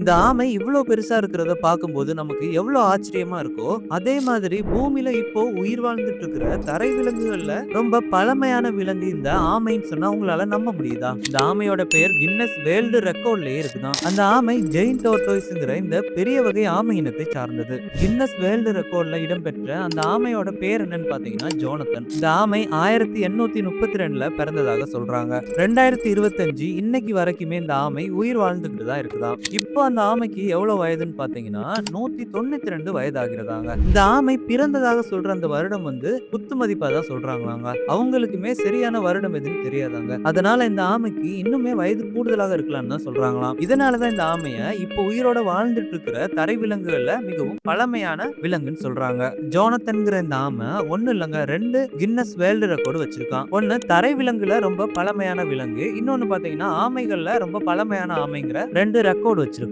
இந்த ஆமை இவ்ளோ பெருசா இருக்கிறத பார்க்கும்போது நமக்கு எவ்ளோ ஆச்சரியமா இருக்கோ, அதே மாதிரி பூமியில இப்போ உயிர் வாழ்ந்துட்டு இருக்கிற தரை விலங்குகள்ல ரொம்ப பழமையான விலங்கு இந்த ஆமைன்னு சொன்னா உங்களால நம்ப முடியுதா? இந்த ஆமையோட பெயர் கின்னஸ் வேர்ல்டு ரெக்கார்ட்லயே இருக்குதாம். அந்த ஆமை ஜெயன்ட் டோர்டாய்ஸ்ங்கிற இந்த பெரிய வகை ஆமை இனத்தை சார்ந்தது. கின்னஸ் வேர்ல்டு ரெக்கார்ட்ல இடம்பெற்ற அந்த ஆமையோட பேர் என்னன்னு பார்த்தீங்கன்னா, ஜோனத்தன். இந்த ஆமை 1832ல பிறந்ததாக சொல்றாங்க. 2025 இன்னைக்கு வரைக்குமே இந்த ஆமை உயிர் வாழ்ந்துகிட்டு தான் இருக்குதாம். இப்போ அந்த ஆமைக்கு எவ்வளவு வயதுன்னு பார்த்தீங்கன்னா, 192 வயதாகிறதாங்க. இந்த ஆமை பிறந்ததாக சொல்ற அந்த வருடம் குத்து மதிப்பா தான் சொல்றாங்களாங்க. அவங்களுக்குமே சரியான வருடம் எதுன்னு தெரியாதாங்க. அதனால இந்த ஆமைக்கு இன்னுமே வயது கூடுதலாக இருக்கலாம்னு தான் சொல்றாங்களாம். இதனால தான் இந்த ஆமைய இப்போ உயிரோட வாழ்ந்துட்டு இருக்கிற தரை விலங்குகள்ல மிகவும் பழமையான விலங்குன்னு சொல்றாங்க. ஜோனத்தன்ங்கிற இந்த ஆமை ஒண்ணும் இல்லங்க 2 கின்னஸ் வேர்ல்டு ரெக்கார்டு வச்சிருக்கான். ஒண்ணு தரை விலங்குல ரொம்ப பழமையான விலங்கு. இன்னொன்னு பார்த்தீங்கன்னா, ஆமைகள்ல ரொம்ப பழமையான ஆமைங்கிற 2 ரெக்கார்ட் வச்சிருக்கான்.